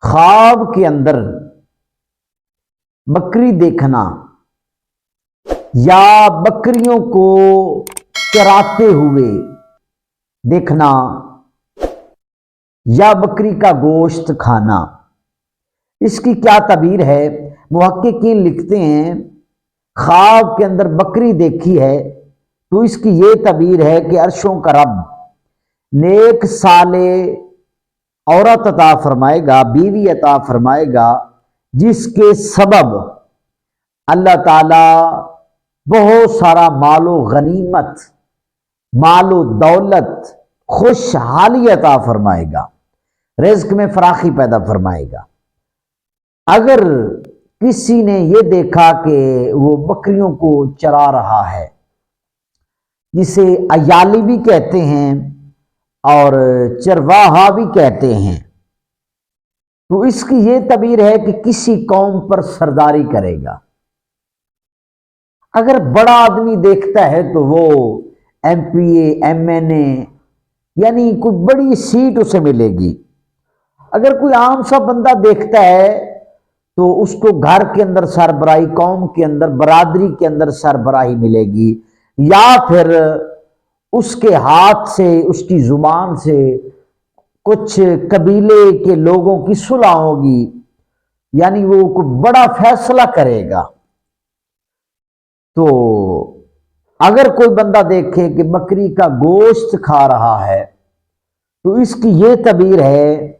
خواب کے اندر بکری دیکھنا یا بکریوں کو چراتے ہوئے دیکھنا یا بکری کا گوشت کھانا، اس کی کیا تعبیر ہے؟ محققین لکھتے ہیں خواب کے اندر بکری دیکھی ہے تو اس کی یہ تعبیر ہے کہ عرشوں کا رب نیک صالح عورت عطا فرمائے گا، بیوی عطا فرمائے گا، جس کے سبب اللہ تعالی بہت سارا مال و غنیمت، مال و دولت، خوشحالی عطا فرمائے گا، رزق میں فراخی پیدا فرمائے گا۔ اگر کسی نے یہ دیکھا کہ وہ بکریوں کو چرا رہا ہے، جسے عیالی بھی کہتے ہیں اور چرواہا بھی کہتے ہیں، تو اس کی یہ تعبیر ہے کہ کسی قوم پر سرداری کرے گا۔ اگر بڑا آدمی دیکھتا ہے تو وہ ایم پی اے، ایم این اے، یعنی کوئی بڑی سیٹ اسے ملے گی۔ اگر کوئی عام سا بندہ دیکھتا ہے تو اس کو گھر کے اندر سربراہی، قوم کے اندر، برادری کے اندر سربراہی ملے گی، یا پھر اس کے ہاتھ سے، اس کی زبان سے کچھ قبیلے کے لوگوں کی صلح ہوگی، یعنی وہ کوئی بڑا فیصلہ کرے گا۔ تو اگر کوئی بندہ دیکھے کہ بکری کا گوشت کھا رہا ہے تو اس کی یہ تعبیر ہے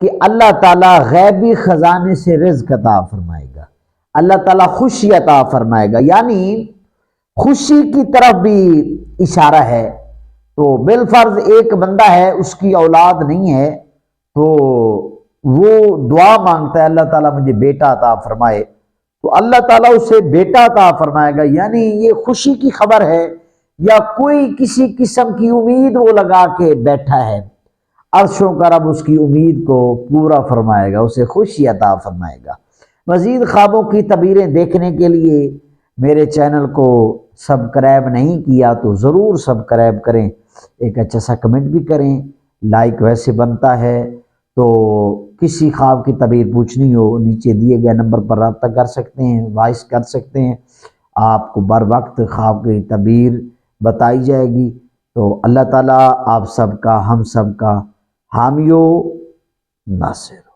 کہ اللہ تعالیٰ غیبی خزانے سے رزق عطا فرمائے گا، اللہ تعالیٰ خوشی عطا فرمائے گا، یعنی خوشی کی طرف بھی اشارہ ہے۔ تو بالفرض ایک بندہ ہے، اس کی اولاد نہیں ہے، تو وہ دعا مانگتا ہے اللہ تعالیٰ مجھے بیٹا عطا فرمائے، تو اللہ تعالیٰ اسے بیٹا عطا فرمائے گا، یعنی یہ خوشی کی خبر ہے، یا کوئی کسی قسم کی امید وہ لگا کے بیٹھا ہے، عرشوں کا رب اس کی امید کو پورا فرمائے گا، اسے خوشی عطا فرمائے گا۔ مزید خوابوں کی تعبیریں دیکھنے کے لیے میرے چینل کو سبسکرائب نہیں کیا تو ضرور سبسکرائب کریں، ایک اچھا سا کمنٹ بھی کریں، لائک ویسے بنتا ہے۔ تو کسی خواب کی تعبیر پوچھنی ہو نیچے دیے گئے نمبر پر رابطہ کر سکتے ہیں، وائس کر سکتے ہیں، آپ کو بر وقت خواب کی تعبیر بتائی جائے گی۔ تو اللہ تعالیٰ آپ سب کا، ہم سب کا حامی و ناصر۔